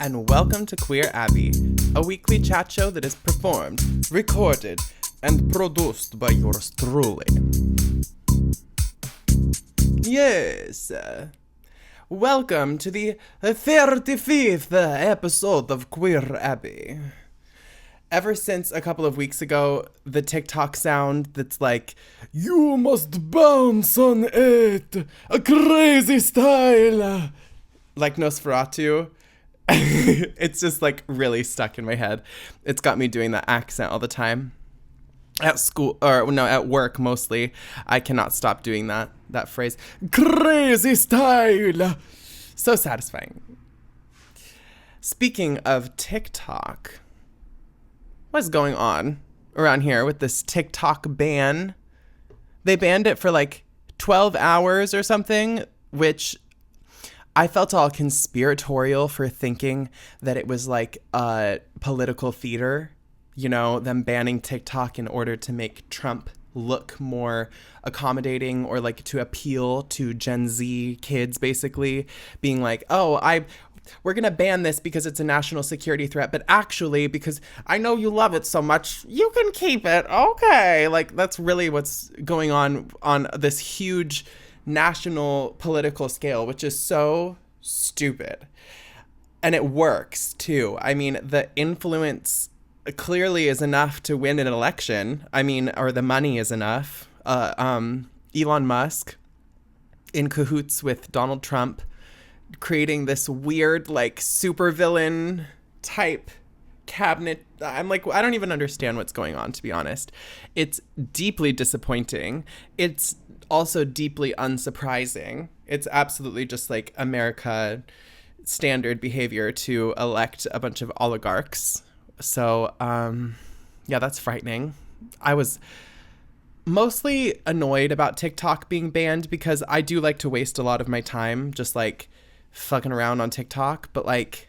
and welcome to Queer Abbey, a weekly chat show that is performed, recorded, and produced by yours truly. Yes, welcome to the 35th episode of Queer Abbey. Ever since a couple of weeks ago, the TikTok sound that's like, "You must bounce on it, a crazy style," like Nosferatu, it's just like really stuck in my head. It's got me doing that accent all the time. At school, or no, at work mostly, I cannot stop doing that phrase. Crazy style. So satisfying. Speaking of TikTok, what's going on around here with this TikTok ban? They banned it for like 12 hours or something, which I felt all conspiratorial for thinking that it was like a political theater, you know, them banning TikTok in order to make Trump look more accommodating or like to appeal to Gen Z kids, basically being like, we're going to ban this because it's a national security threat, but actually, because I know you love it so much, you can keep it. Okay. Like, that's really what's going on this huge national political scale, which is so stupid. And it works too. I mean, the influence clearly is enough to win an election. I mean, or the money is enough. Elon Musk in cahoots with Donald Trump, creating this weird, like, supervillain type cabinet. I'm like, I don't even understand what's going on, to be honest. It's deeply disappointing. It's also deeply unsurprising. It's absolutely just like America standard behavior to elect a bunch of oligarchs. So, yeah, that's frightening. I was mostly annoyed about TikTok being banned because I do like to waste a lot of my time just like fucking around on TikTok, but like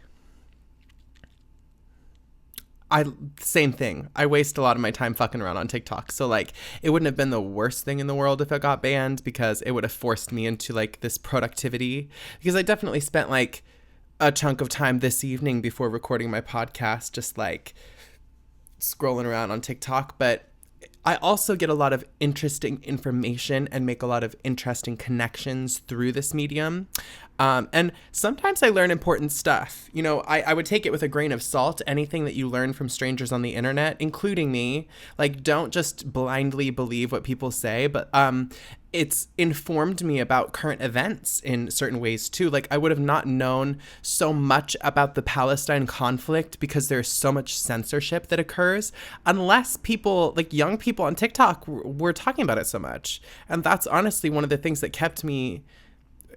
same thing. I waste a lot of my time fucking around on TikTok. So like it wouldn't have been the worst thing in the world if it got banned because it would have forced me into like this productivity, because I definitely spent like a chunk of time this evening before recording my podcast just like scrolling around on TikTok. But I also get a lot of interesting information and make a lot of interesting connections through this medium. And sometimes I learn important stuff. You know, I would take it with a grain of salt, anything that you learn from strangers on the internet, including me. Like, don't just blindly believe what people say, but it's informed me about current events in certain ways too. Like, I would have not known so much about the Palestine conflict because there's so much censorship that occurs unless people, like young people on TikTok, were talking about it so much. And that's honestly one of the things that kept me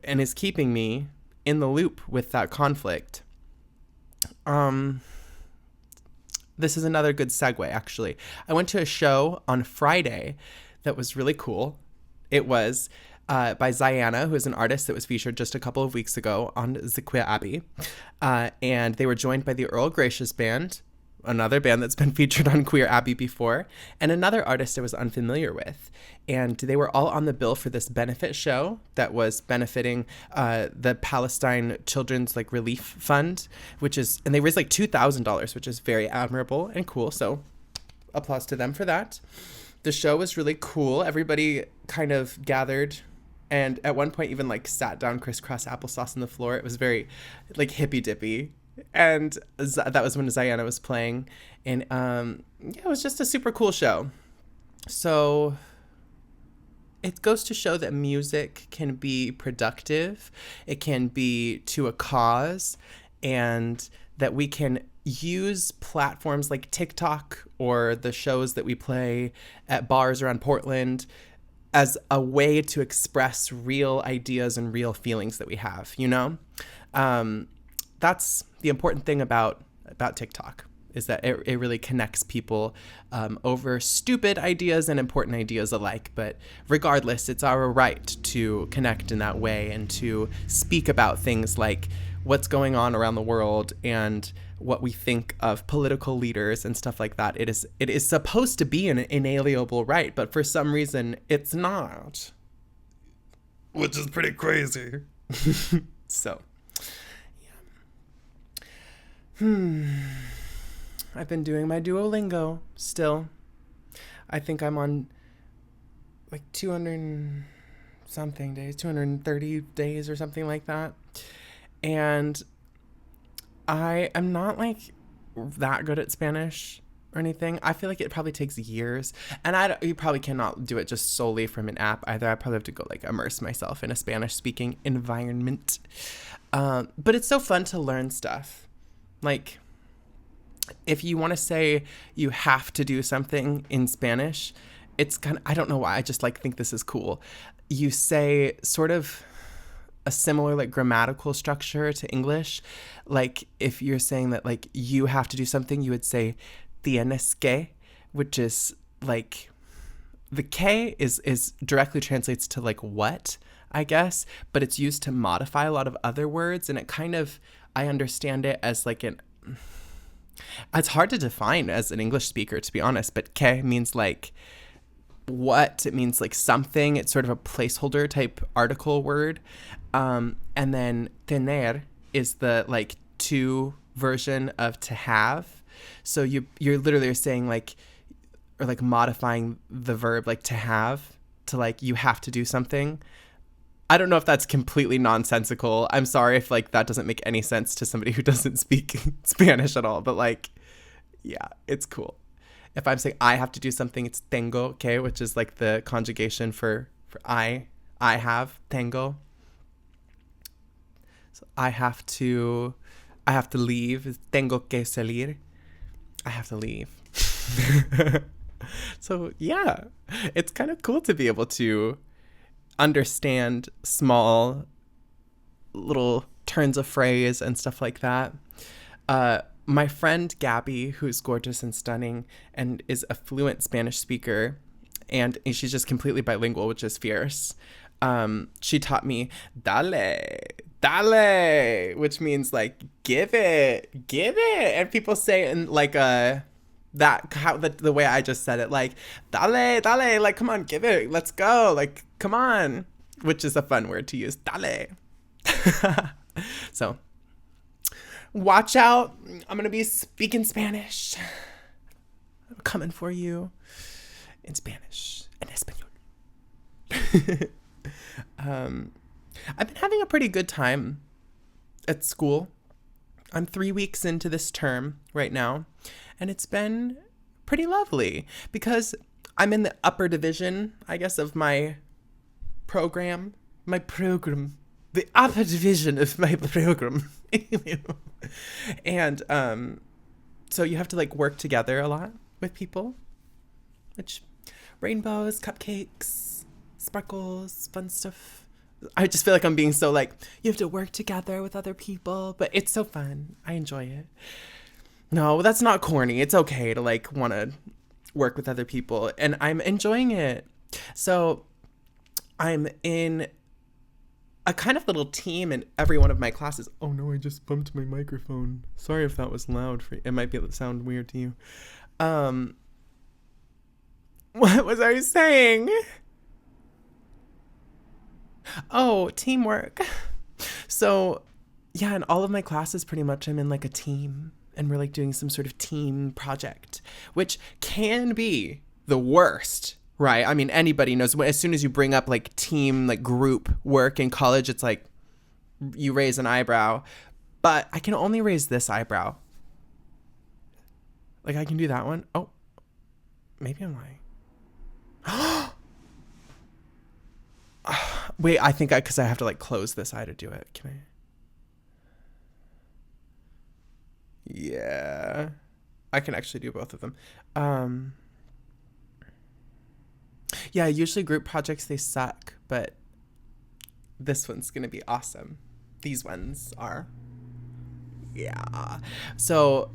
and is keeping me in the loop with that conflict. This is another good segue, actually. I went to a show on Friday that was really cool. It was by Ziana, who is an artist that was featured just a couple of weeks ago on the Queer Abbey. And they were joined by the Earl Gracious Band, another band that's been featured on Queer Abbey before, and another artist I was unfamiliar with. And they were all on the bill for this benefit show that was benefiting the Palestine Children's like Relief Fund, and they raised like $2,000, which is very admirable and cool. So applause to them for that. The show was really cool. Everybody kind of gathered and at one point even like sat down crisscross applesauce on the floor. It was very like hippy dippy. And that was when Ziana was playing. And yeah, it was just a super cool show. So it goes to show that music can be productive. It can be to a cause, and that we can use platforms like TikTok or the shows that we play at bars around Portland as a way to express real ideas and real feelings that we have, you know? That's the important thing about TikTok, is that it really connects people over stupid ideas and important ideas alike. But regardless, it's our right to connect in that way and to speak about things like what's going on around the world and what we think of political leaders and stuff like that. It is supposed to be an inalienable right, but for some reason it's not, which is pretty crazy. So, yeah. I've been doing my Duolingo still. I think I'm on like 200 something days, 230 days or something like that. And I am not like that good at Spanish or anything. I feel like it probably takes years, and you probably cannot do it just solely from an app either. I probably have to go like immerse myself in a Spanish speaking environment. But it's so fun to learn stuff. Like, if you want to say you have to do something in Spanish, it's kind of, I don't know why, I just like think this is cool. You say sort of a similar like grammatical structure to English. Like if you're saying that like you have to do something, you would say tienes que, which is like the K is directly translates to like what, I guess, but it's used to modify a lot of other words, and it kind of, I understand it as like it's hard to define as an English speaker, to be honest, but que means like what, it means like something. It's sort of a placeholder type article word. And then tener is the like to version of to have. So you're literally saying like, or like modifying the verb like to have to like you have to do something. I don't know if that's completely nonsensical. I'm sorry if like that doesn't make any sense to somebody who doesn't speak Spanish at all, but like, yeah, it's cool. If I'm saying I have to do something, it's tengo, okay, which is like the conjugation for I have, tengo. So I have to leave, tengo que salir. I have to leave. So yeah, it's kind of cool to be able to understand small little turns of phrase and stuff like that. My friend Gabby, who's gorgeous and stunning and is a fluent Spanish speaker, and she's just completely bilingual, which is fierce. She taught me dale, which means like give it, and people say in like the way I just said it, like dale, like come on, give it, let's go, like come on, which is a fun word to use, dale. So watch out, I'm gonna be speaking Spanish. I'm coming for you in Spanish and Espanol. I've been having a pretty good time at school. I'm 3 weeks into this term right now, and it's been pretty lovely because I'm in the upper division, I guess, of my program. The upper division of my program. And so you have to like work together a lot with people, which rainbows, cupcakes, sparkles, fun stuff. I just feel like I'm being so like, you have to work together with other people, but it's so fun. I enjoy it. No, that's not corny. It's okay to like want to work with other people, and I'm enjoying it. So I'm in a kind of little team in every one of my classes. Oh no, I just bumped my microphone. Sorry if that was loud for you. It might be able to sound weird to you. What was I saying? Oh, teamwork. So yeah, in all of my classes pretty much I'm in like a team, and we're like doing some sort of team project, which can be the worst. Right. I mean, anybody knows as soon as you bring up like team, like group work in college, it's like you raise an eyebrow. But I can only raise this eyebrow. Like I can do that one. Oh, maybe I'm lying. Wait, I think because I have to like close this eye to do it. Can I? Yeah, I can actually do both of them. Yeah, usually group projects, they suck, but this one's going to be awesome. These ones are. Yeah. So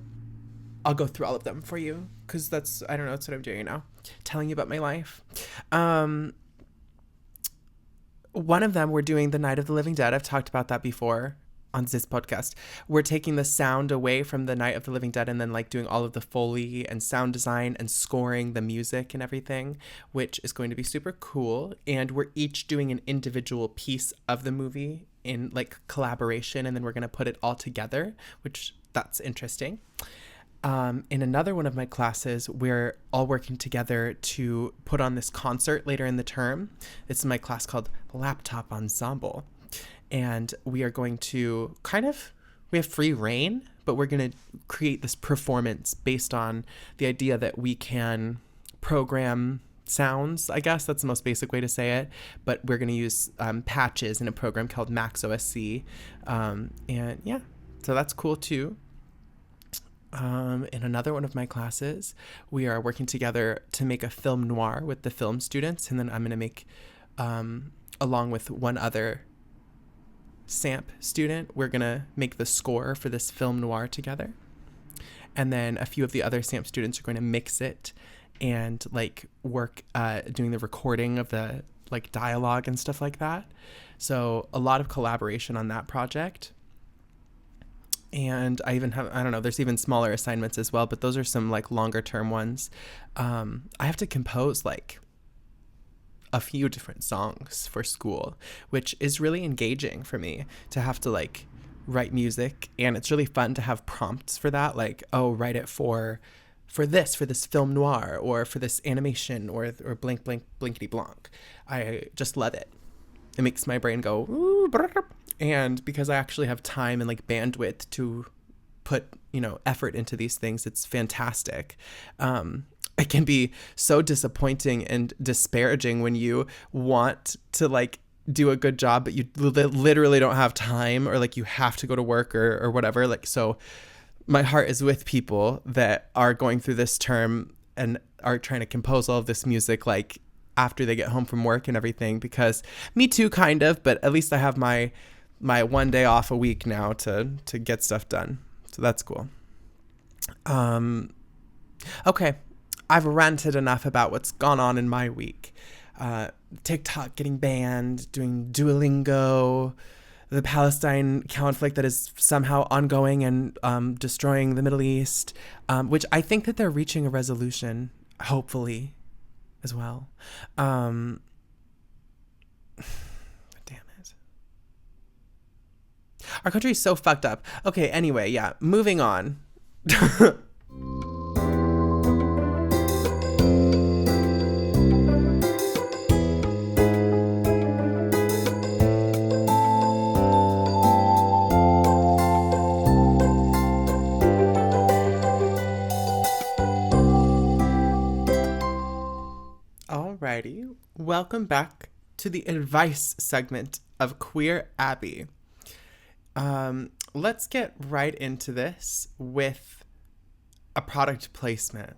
I'll go through all of them for you because I don't know, that's what I'm doing now. Telling you about my life. One of them, we're doing the Night of the Living Dead. I've talked about that before on this podcast. We're taking the sound away from the Night of the Living Dead and then like doing all of the Foley and sound design and scoring the music and everything, which is going to be super cool. And we're each doing an individual piece of the movie in like collaboration, and then we're going to put it all together, which that's interesting. In another one of my classes, we're all working together to put on this concert later in the term. It's my class called Laptop Ensemble. And we are going to we have free reign, but we're going to create this performance based on the idea that we can program sounds. I guess that's the most basic way to say it. But we're going to use patches in a program called Max OSC. And yeah, so that's cool too. In another one of my classes, we are working together to make a film noir with the film students. And then I'm going to make, along with one other SAMP student, we're going to make the score for this film noir together. And then a few of the other SAMP students are going to mix it and like work doing the recording of the like dialogue and stuff like that. So a lot of collaboration on that project. And I even have, I don't know, there's even smaller assignments as well, but those are some like longer term ones. I have to compose like a few different songs for school, which is really engaging for me to have to like write music. And it's really fun to have prompts for that. Like, oh, write it for this film noir or for this animation or blank, blank, blankety blank. I just love it. It makes my brain go, ooh, brr. And because I actually have time and like bandwidth to put, effort into these things, it's fantastic. It can be so disappointing and disparaging when you want to like do a good job, but you literally don't have time, or like you have to go to work or whatever. Like, so my heart is with people that are going through this term and are trying to compose all of this music, like after they get home from work and everything, because me too, kind of, but at least I have my one day off a week now to get stuff done. So that's cool. Okay. I've ranted enough about what's gone on in my week. TikTok getting banned, doing Duolingo, the Palestine conflict that is somehow ongoing and destroying the Middle East, which I think that they're reaching a resolution, hopefully, as well. Damn it. Our country is so fucked up. Okay, anyway, yeah, moving on. Alrighty, welcome back to the advice segment of Queer Abbey. Let's get right into this with a product placement.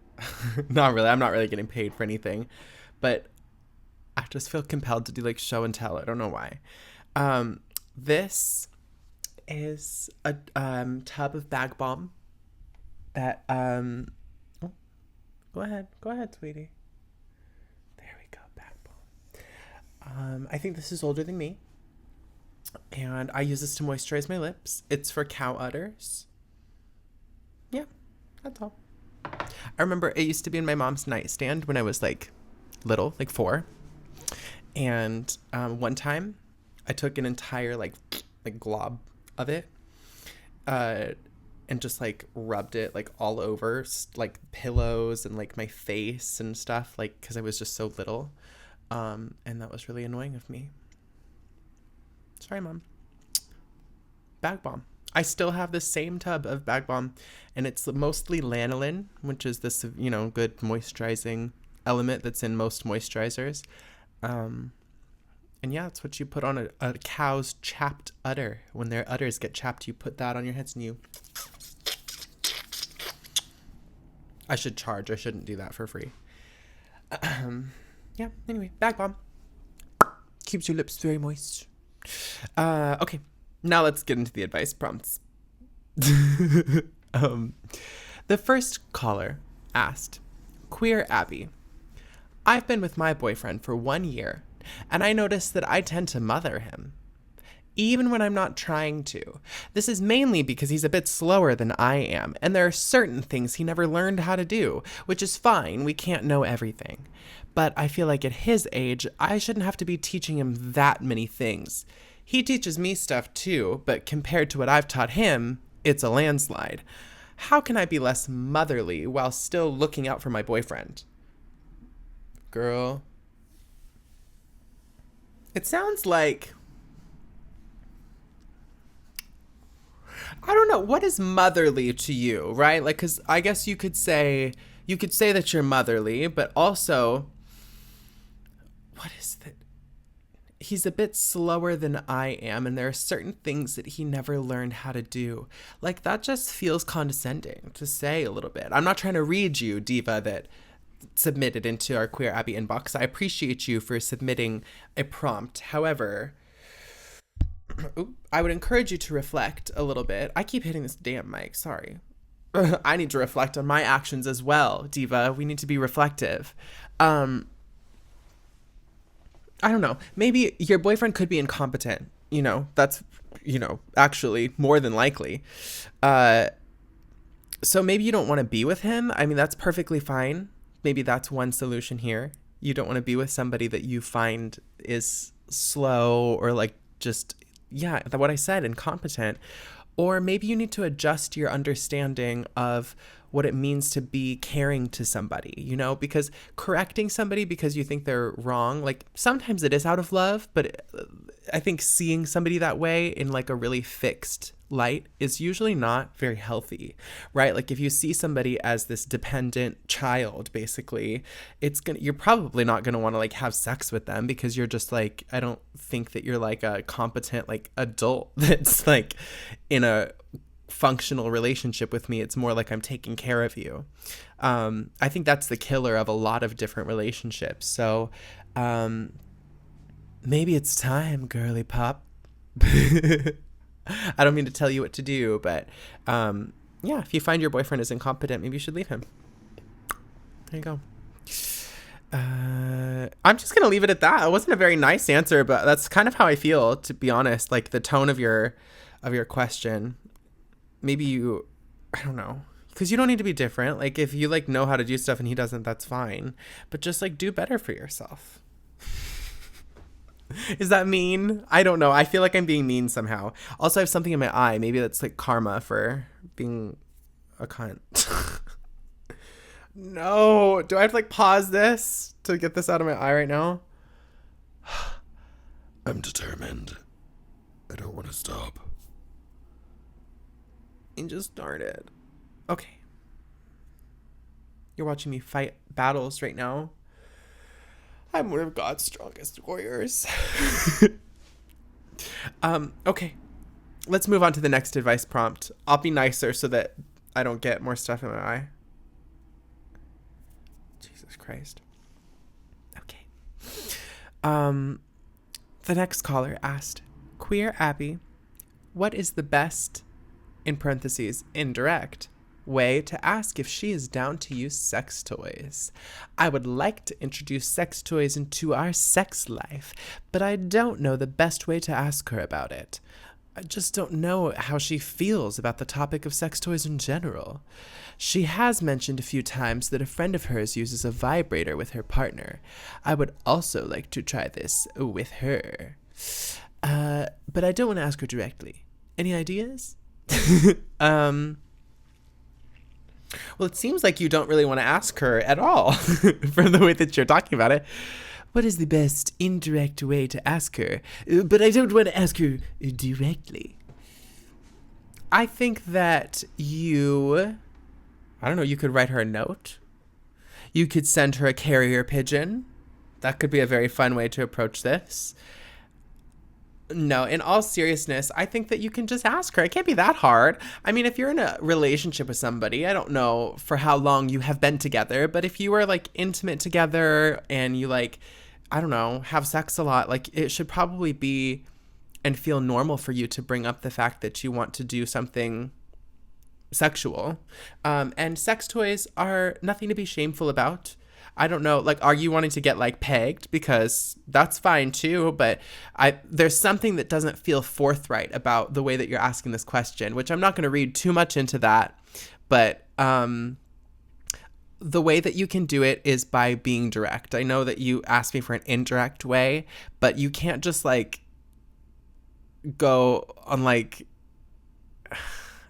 Not really, I'm not really getting paid for anything, but I just feel compelled to do like show and tell. I don't know why. This is a tub of bag balm that oh, go ahead, sweetie. I think this is older than me, and I use this to moisturize my lips. It's for cow udders. Yeah, that's all. I remember it used to be in my mom's nightstand when I was like little, like 4. And one time I took an entire like glob of it and just like rubbed it like all over like pillows and like my face and stuff, like because I was just so little. And that was really annoying of me. Sorry, Mom. Bag balm. I still have the same tub of bag balm, and it's mostly lanolin, which is this, good moisturizing element that's in most moisturizers. And yeah, it's what you put on a cow's chapped udder. When their udders get chapped, you put that on your heads and you... I should charge. I shouldn't do that for free. Yeah, anyway, bag balm. Keeps your lips very moist. Okay, now let's get into the advice prompts. The first caller asked, Queer Abbey, I've been with my boyfriend for 1 year, and I noticed that I tend to mother him, even when I'm not trying to. This is mainly because he's a bit slower than I am, and there are certain things he never learned how to do, which is fine, we can't know everything. But I feel like at his age, I shouldn't have to be teaching him that many things. He teaches me stuff too, but compared to what I've taught him, It's a landslide. How can I be less motherly while still looking out for my boyfriend? Girl. It sounds like, I don't know, what is motherly to you, right? Like, because I guess you could say that you're motherly, but also, what is that? He's a bit slower than I am, and there are certain things that he never learned how to do. Like, that just feels condescending to say a little bit. I'm not trying to read you, diva, that submitted into our Queer Abbey inbox. I appreciate you for submitting a prompt. However, I would encourage you to reflect a little bit. I keep hitting this damn mic, sorry. I need to reflect on my actions as well, diva. We need to be reflective. I don't know. Maybe your boyfriend could be incompetent. You know, that's, actually more than likely. So maybe you don't want to be with him. I mean, that's perfectly fine. Maybe that's one solution here. You don't want to be with somebody that you find is slow or like just, what I said, incompetent. Or maybe you need to adjust your understanding of what it means to be caring to somebody, because correcting somebody because you think they're wrong, like sometimes it is out of love, but I think seeing somebody that way in like a really fixed light is usually not very healthy, right? Like if you see somebody as this dependent child, basically, you're probably not going to want to like have sex with them because you're just like, I don't think that you're like a competent like adult that's like in a functional relationship with me. It's more like I'm taking care of you. I think that's the killer of a lot of different relationships. So maybe it's time, girly pop. I don't mean to tell you what to do, but if you find your boyfriend is incompetent, maybe you should leave him. There you go. I'm just gonna leave it at that. It wasn't a very nice answer, but that's kind of how I feel, to be honest. Like the tone of your question. Maybe I don't know, because you don't need to be different. Like if you like know how to do stuff and he doesn't, that's fine. But just like do better for yourself. Is that mean? I don't know. I feel like I'm being mean somehow. Also, I have something in my eye. Maybe that's like karma for being a cunt. No. Do I have to like pause this to get this out of my eye right now? I'm determined. I don't want to stop. And just started. Okay. You're watching me fight battles right now. I'm one of God's strongest warriors. Okay. Let's move on to the next advice prompt. I'll be nicer so that I don't get more stuff in my eye. Jesus Christ. Okay. The next caller asked, Queer Abbey, what is the best, in parentheses, indirect, way to ask if she is down to use sex toys? I would like to introduce sex toys into our sex life, but I don't know the best way to ask her about it. I just don't know how she feels about the topic of sex toys in general. She has mentioned a few times that a friend of hers uses a vibrator with her partner. I would also like to try this with her. But I don't want to ask her directly. Any ideas? Well, it seems like you don't really want to ask her at all from the way that you're talking about it. What is the best indirect way to ask her? But I don't want to ask her directly. I think that you could write her a note. You could send her a carrier pigeon. That could be a very fun way to approach this. No, in all seriousness, I think that you can just ask her. It can't be that hard. I mean, if you're in a relationship with somebody, I don't know for how long you have been together, but if you are like intimate together and you like, I don't know, have sex a lot, like it should probably be and feel normal for you to bring up the fact that you want to do something sexual. And sex toys are nothing to be shameful about. I don't know, like, are you wanting to get like pegged? Because that's fine too, but there's something that doesn't feel forthright about the way that you're asking this question, which I'm not going to read too much into that, but the way that you can do it is by being direct. I know that you asked me for an indirect way, but you can't just like go on like,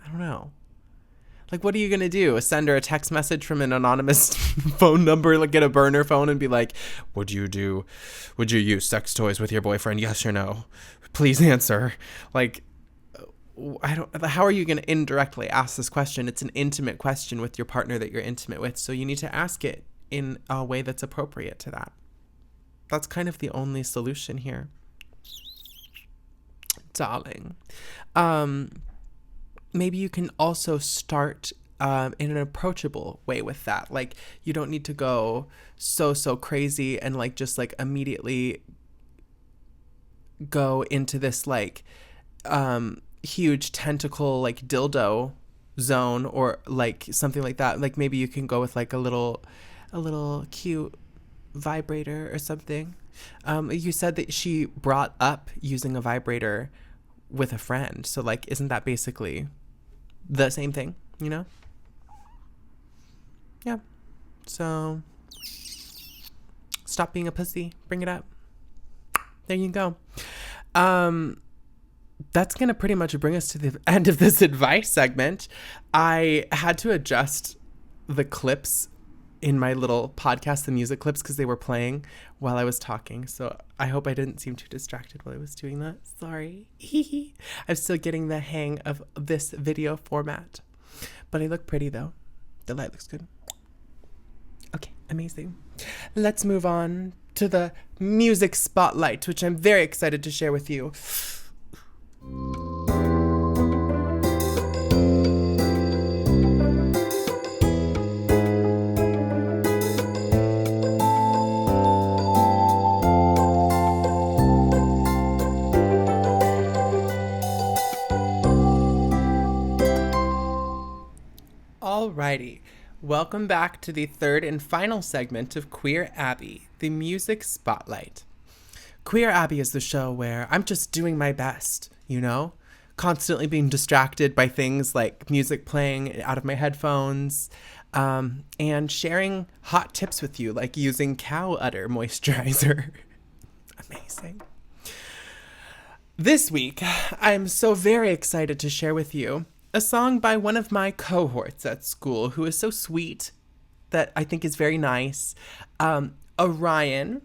I don't know. Like, what are you going to do? Send her a text message from an anonymous phone number, like get a burner phone and be like, would you use sex toys with your boyfriend? Yes or no? Please answer. Like, how are you going to indirectly ask this question? It's an intimate question with your partner that you're intimate with. So you need to ask it in a way that's appropriate to that. That's kind of the only solution here. Darling. Maybe you can also start in an approachable way with that. Like, you don't need to go so crazy and like just like immediately go into this like huge tentacle like dildo zone or like something like that. Like maybe you can go with like a little cute vibrator or something. You said that she brought up using a vibrator with a friend. So like, isn't that basically the same thing, you know? Yeah. So stop being a pussy. Bring it up. There you go. That's going to pretty much bring us to the end of this advice segment. I had to adjust the clips in my little podcast, the music clips, because they were playing while I was talking. So I hope I didn't seem too distracted while I was doing that. Sorry. I'm still getting the hang of this video format. But I look pretty though. The light looks good. Okay, amazing. Let's move on to the music spotlight, which I'm very excited to share with you. Alrighty, welcome back to the third and final segment of Queer Abbey, the music spotlight. Queer Abbey is the show where I'm just doing my best, you know, constantly being distracted by things like music playing out of my headphones, and sharing hot tips with you, like using cow udder moisturizer. Amazing. This week, I'm so very excited to share with you a song by one of my cohorts at school who is so sweet that I think is very nice. Orion,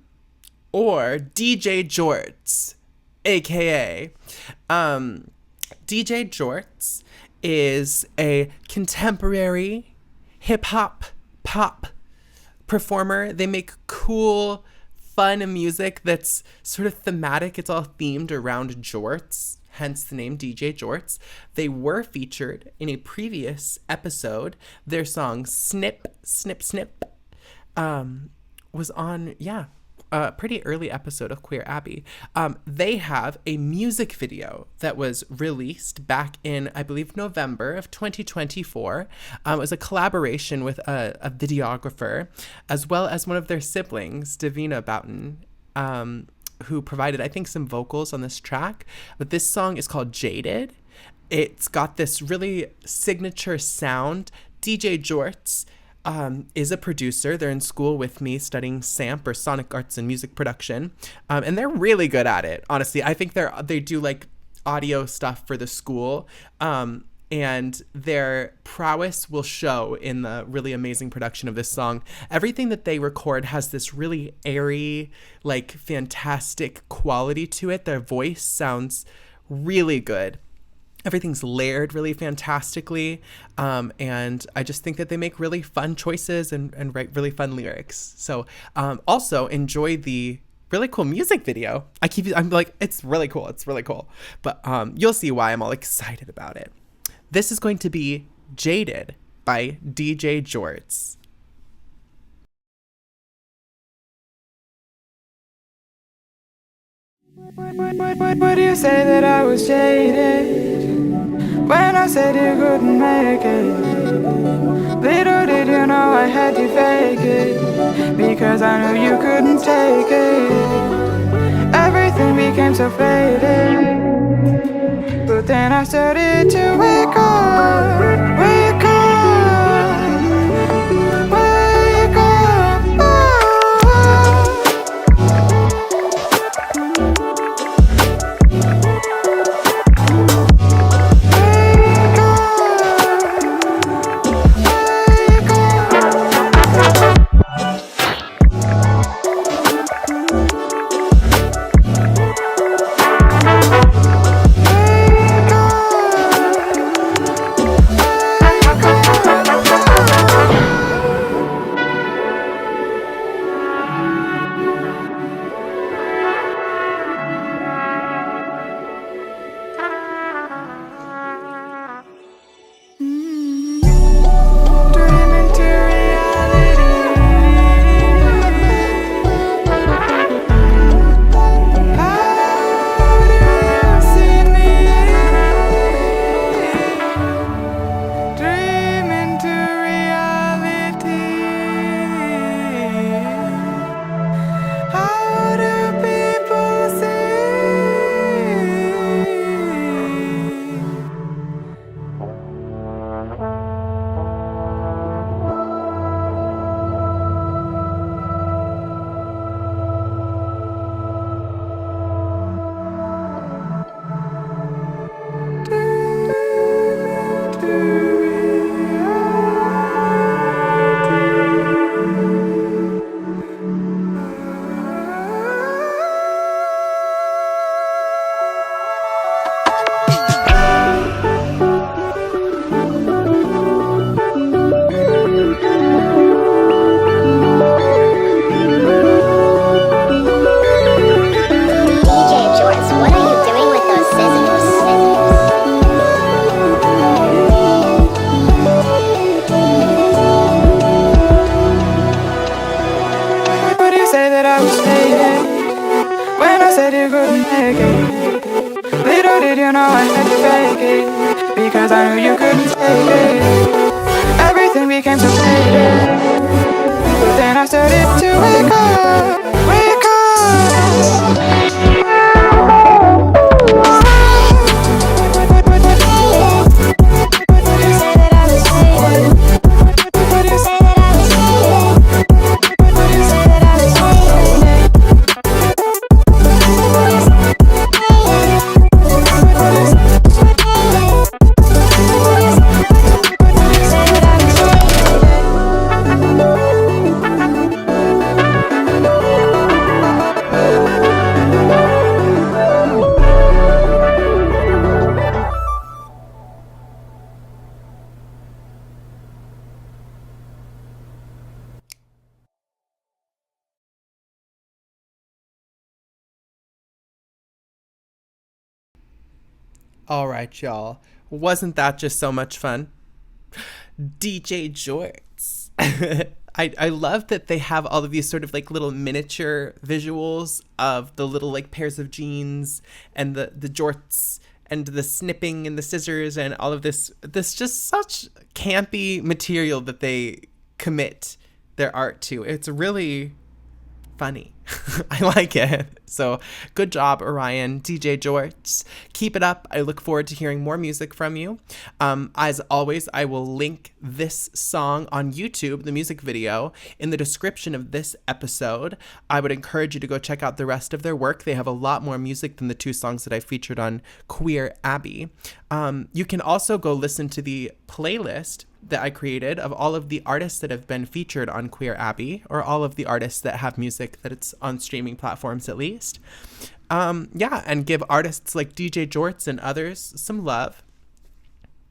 or DJJorts, aka DJJorts is a contemporary hip-hop pop performer. They make cool, fun music that's sort of thematic. It's all themed around jorts, hence the name DJJorts. They were featured in a previous episode. Their song Snip, Snip, Snip was on, a pretty early episode of Queer Abbey. They have a music video that was released back in, I believe, November of 2024. It was a collaboration with a videographer, as well as one of their siblings, Davina Boughton, who provided, I think, some vocals on this track. But this song is called Jaded. It's got this really signature sound. DJJorts is a producer. They're in school with me studying SAMP, or Sonic Arts and Music Production. And they're really good at it, honestly. I think they do like audio stuff for the school. And their prowess will show in the really amazing production of this song. Everything that they record has this really airy, like fantastic quality to it. Their voice sounds really good. Everything's layered really fantastically. And I just think that they make really fun choices and write really fun lyrics. So also enjoy the really cool music video. I'm like, it's really cool. It's really cool. But you'll see why I'm all excited about it. This is going to be Jaded by DJJorts. Would you say that I was jaded when I said you couldn't make it? Little did you know I had to fake it, because I knew you couldn't take it. Everything became so faded, but then I started to wake up, wake up, wake up, oh. Wake up. make it. Little did you know I had to fake it, because I knew you couldn't take it. Everything became so faded, but then I started to wake up, wake up. All right, y'all. Wasn't that just so much fun? DJJorts. I love that they have all of these sort of like little miniature visuals of the little like pairs of jeans and the jorts and the snipping and the scissors and all of this just such campy material that they commit their art to. It's really funny. I like it. So good job, Orion, DJJorts. Keep it up. I look forward to hearing more music from you. As always, I will link this song on YouTube, the music video, in the description of this episode. I would encourage you to go check out the rest of their work. They have a lot more music than the 2 songs that I featured on Queer Abbey. You can also go listen to the playlist that I created of all of the artists that have been featured on Queer Abbey, or all of the artists that have music that it's on streaming platforms at least. And give artists like DJJorts and others some love.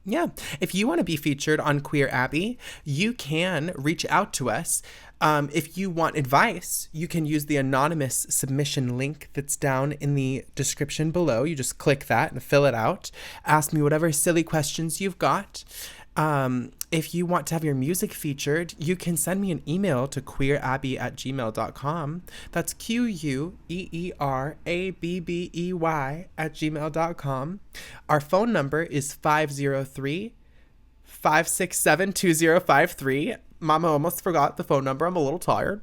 Yeah, if you want to be featured on Queer Abbey, you can reach out to us. If you want advice, you can use the anonymous submission link that's down in the description below. You just click that and fill it out. Ask me whatever silly questions you've got. If you want to have your music featured, you can send me an email to queerabbey@gmail.com. That's QUEERABBEY@gmail.com. Our phone number is 503-567-2053. Mama almost forgot the phone number. I'm a little tired.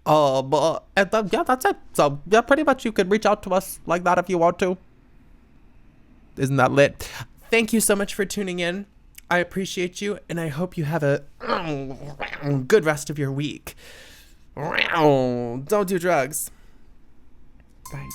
That's it. So yeah, pretty much you could reach out to us like that if you want to. Isn't that lit? Thank you so much for tuning in. I appreciate you, and I hope you have a good rest of your week. Don't do drugs. Bye.